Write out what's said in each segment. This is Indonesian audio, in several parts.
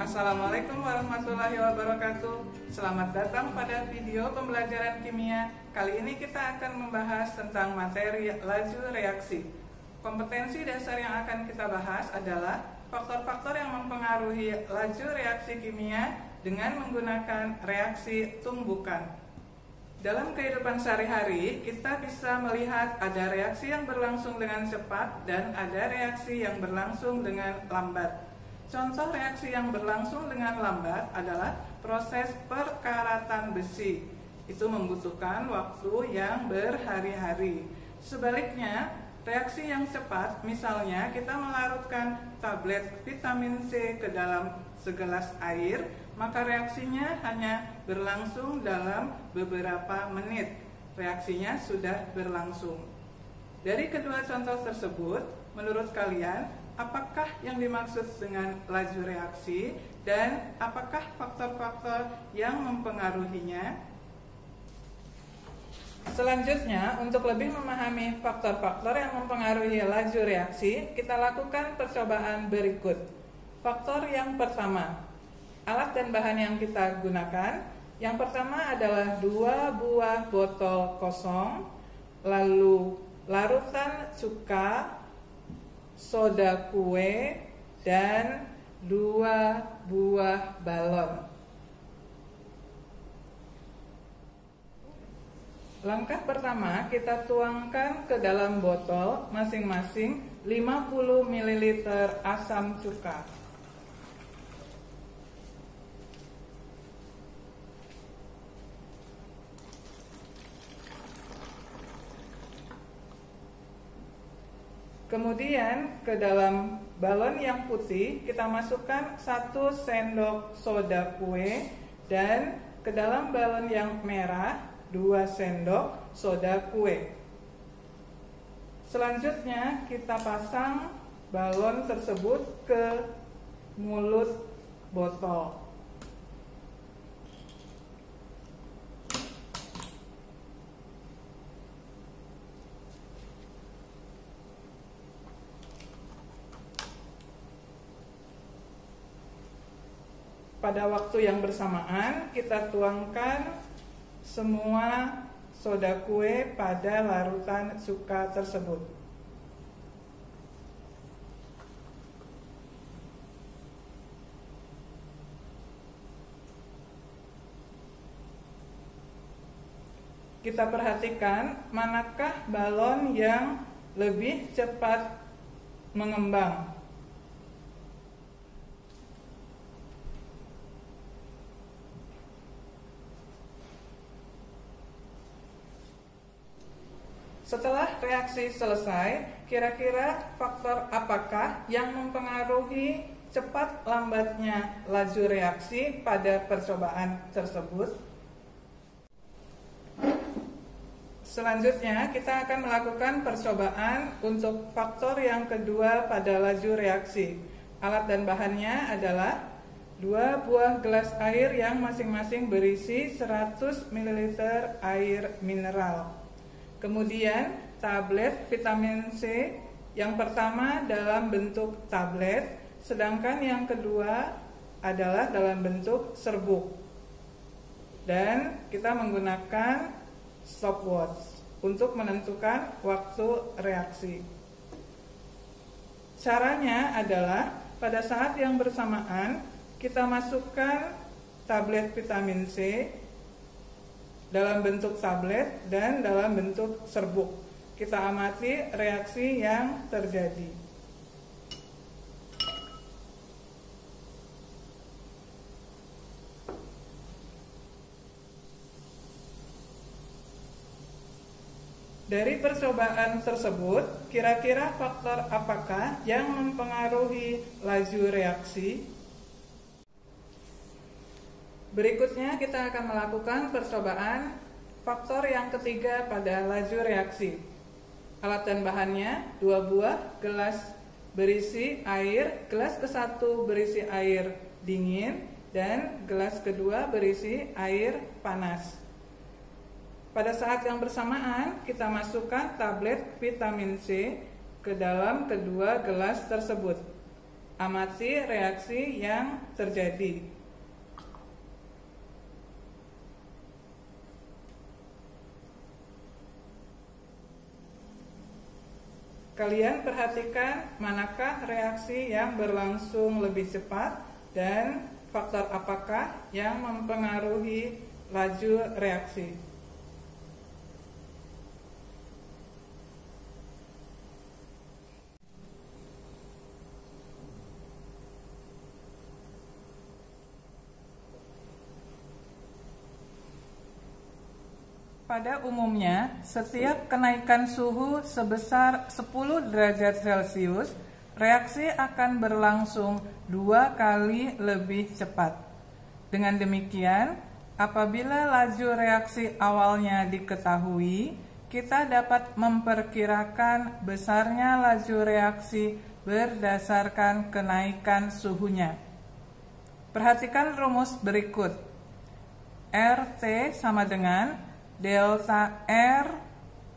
Assalamualaikum warahmatullahi wabarakatuh. Selamat datang pada video pembelajaran kimia. Kali ini kita akan membahas tentang materi laju reaksi. Kompetensi dasar yang akan kita bahas adalah faktor-faktor yang mempengaruhi laju reaksi kimia dengan menggunakan reaksi tumbukan. Dalam kehidupan sehari-hari, kita bisa melihat ada reaksi yang berlangsung dengan cepat dan ada reaksi yang berlangsung dengan lambat. Contoh reaksi yang berlangsung dengan lambat adalah proses perkaratan besi. Itu membutuhkan waktu yang berhari-hari. Sebaliknya, reaksi yang cepat, misalnya kita melarutkan tablet vitamin C ke dalam segelas air, maka reaksinya hanya berlangsung dalam beberapa menit. Reaksinya sudah berlangsung. Dari kedua contoh tersebut, menurut kalian, apakah yang dimaksud dengan laju reaksi dan apakah faktor-faktor yang mempengaruhinya? Selanjutnya, untuk lebih memahami faktor-faktor yang mempengaruhi laju reaksi, kita lakukan percobaan berikut. Faktor yang pertama, alat dan bahan yang kita gunakan. Yang pertama adalah 2 buah botol kosong, lalu larutan cuka, soda kue, dan 2 buah balon. Langkah pertama, kita tuangkan ke dalam botol masing-masing 50 ml asam cuka. Kemudian ke dalam balon yang putih kita masukkan 1 sendok soda kue dan ke dalam balon yang merah 2 sendok soda kue. Selanjutnya kita pasang balon tersebut ke mulut botol. Pada waktu yang bersamaan, kita tuangkan semua soda kue pada larutan cuka tersebut. Kita perhatikan manakah balon yang lebih cepat mengembang. Setelah reaksi selesai, kira-kira faktor apakah yang mempengaruhi cepat lambatnya laju reaksi pada percobaan tersebut? Selanjutnya, kita akan melakukan percobaan untuk faktor yang kedua pada laju reaksi. Alat dan bahannya adalah 2 buah gelas air yang masing-masing berisi 100 ml air mineral. Kemudian tablet vitamin C, yang pertama dalam bentuk tablet, sedangkan yang kedua adalah dalam bentuk serbuk. Dan kita menggunakan stopwatch untuk menentukan waktu reaksi. Caranya adalah pada saat yang bersamaan kita masukkan tablet vitamin C dalam bentuk tablet dan dalam bentuk serbuk. Kita amati reaksi yang terjadi. Dari percobaan tersebut, kira-kira faktor apakah yang mempengaruhi laju reaksi? Berikutnya kita akan melakukan percobaan faktor yang ketiga pada laju reaksi. Alat dan bahannya 2 buah gelas berisi air, gelas ke-1 berisi air dingin dan gelas kedua berisi air panas. Pada saat yang bersamaan kita masukkan tablet vitamin C ke dalam kedua gelas tersebut. Amati reaksi yang terjadi. Kalian perhatikan manakah reaksi yang berlangsung lebih cepat dan faktor apakah yang mempengaruhi laju reaksi. Pada umumnya, setiap kenaikan suhu sebesar 10 derajat Celcius, reaksi akan berlangsung 2 kali lebih cepat. Dengan demikian, apabila laju reaksi awalnya diketahui, kita dapat memperkirakan besarnya laju reaksi berdasarkan kenaikan suhunya. Perhatikan rumus berikut. RT sama dengan delta R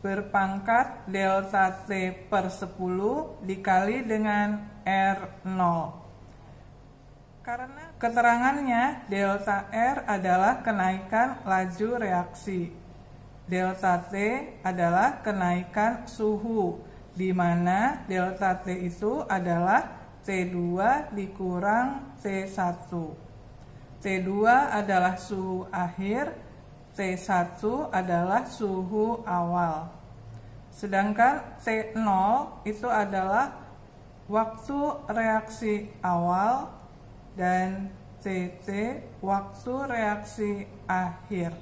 berpangkat delta T per 10 dikali dengan R0. Karena keterangannya delta R adalah kenaikan laju reaksi, delta T adalah kenaikan suhu, di mana delta T itu adalah T2 dikurang T1. T2 adalah suhu akhir, T1 adalah suhu awal. Sedangkan T0 itu adalah waktu reaksi awal dan TT waktu reaksi akhir.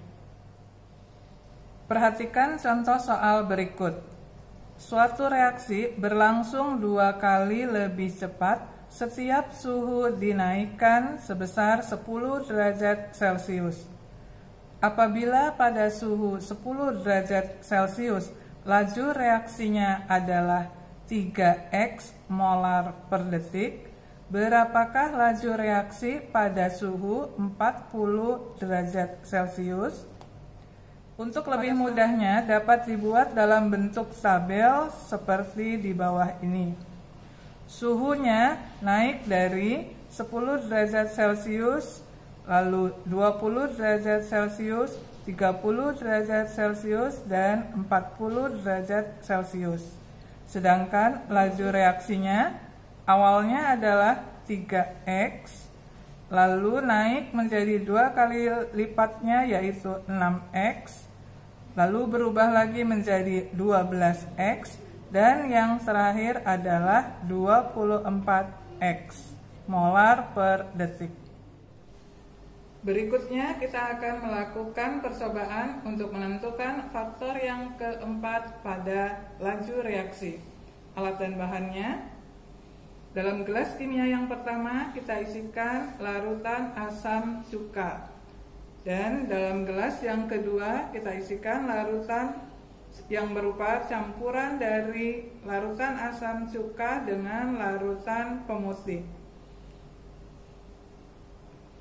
Perhatikan contoh soal berikut. Suatu reaksi berlangsung 2 kali lebih cepat setiap suhu dinaikkan sebesar 10 derajat Celcius. Apabila pada suhu 10 derajat Celcius laju reaksinya adalah 3x molar per detik, berapakah laju reaksi pada suhu 40 derajat Celcius? Untuk lebih mudahnya dapat dibuat dalam bentuk tabel seperti di bawah ini. Suhunya naik dari 10 derajat Celcius, lalu 20 derajat Celcius, 30 derajat Celcius, dan 40 derajat Celcius. Sedangkan laju reaksinya awalnya adalah 3x, lalu naik menjadi 2 kali lipatnya yaitu 6x, lalu berubah lagi menjadi 12x, dan yang terakhir adalah 24x molar per detik. Berikutnya kita akan melakukan percobaan untuk menentukan faktor yang keempat pada laju reaksi. Alat dan bahannya. Dalam gelas kimia yang pertama kita isikan larutan asam cuka. Dan dalam gelas yang kedua kita isikan larutan yang berupa campuran dari larutan asam cuka dengan larutan pemutih.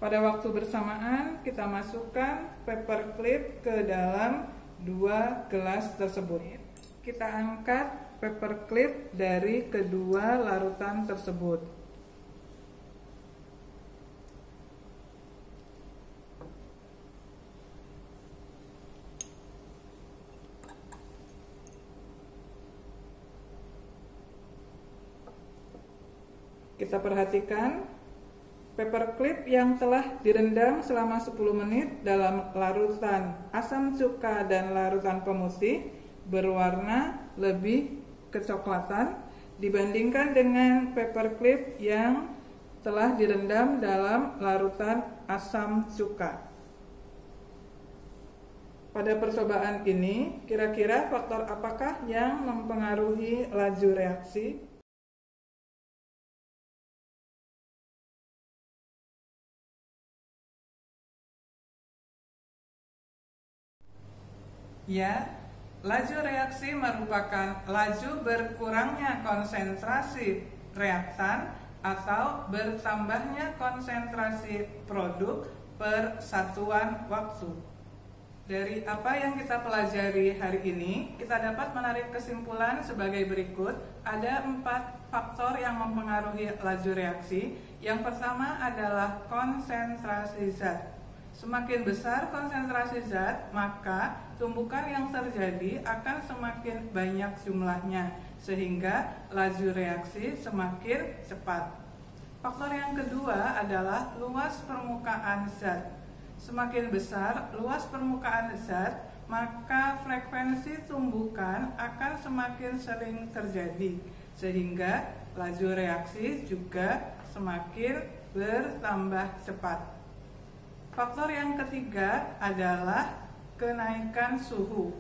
Pada waktu bersamaan kita masukkan paperclip ke dalam 2 gelas tersebut. Kita angkat paperclip dari kedua larutan tersebut. Kita perhatikan paperclip yang telah direndam selama 10 menit dalam larutan asam cuka dan larutan pemutih berwarna lebih kecoklatan dibandingkan dengan paperclip yang telah direndam dalam larutan asam cuka. Pada percobaan ini, kira-kira faktor apakah yang mempengaruhi laju reaksi? Ya, laju reaksi merupakan laju berkurangnya konsentrasi reaktan atau bertambahnya konsentrasi produk per satuan waktu. Dari apa yang kita pelajari hari ini, kita dapat menarik kesimpulan sebagai berikut. Ada 4 faktor yang mempengaruhi laju reaksi. Yang pertama adalah konsentrasi zat. Semakin besar konsentrasi zat, maka tumbukan yang terjadi akan semakin banyak jumlahnya, sehingga laju reaksi semakin cepat. Faktor yang kedua adalah luas permukaan zat. Semakin besar luas permukaan zat, maka frekuensi tumbukan akan semakin sering terjadi, sehingga laju reaksi juga semakin bertambah cepat. Faktor yang ketiga adalah kenaikan suhu.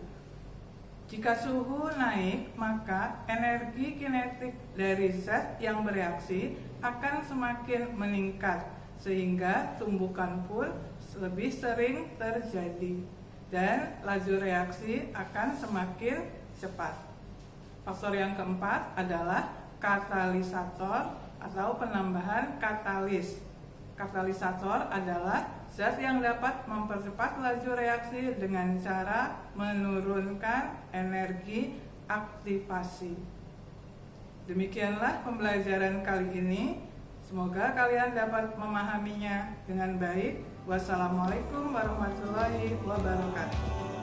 Jika suhu naik, maka energi kinetik dari zat yang bereaksi akan semakin meningkat, sehingga tumbukan pun lebih sering terjadi dan laju reaksi akan semakin cepat. Faktor yang keempat adalah katalisator atau penambahan katalis. Katalisator adalah zat yang dapat mempercepat laju reaksi dengan cara menurunkan energi aktivasi. Demikianlah pembelajaran kali ini. Semoga kalian dapat memahaminya dengan baik. Wassalamualaikum warahmatullahi wabarakatuh.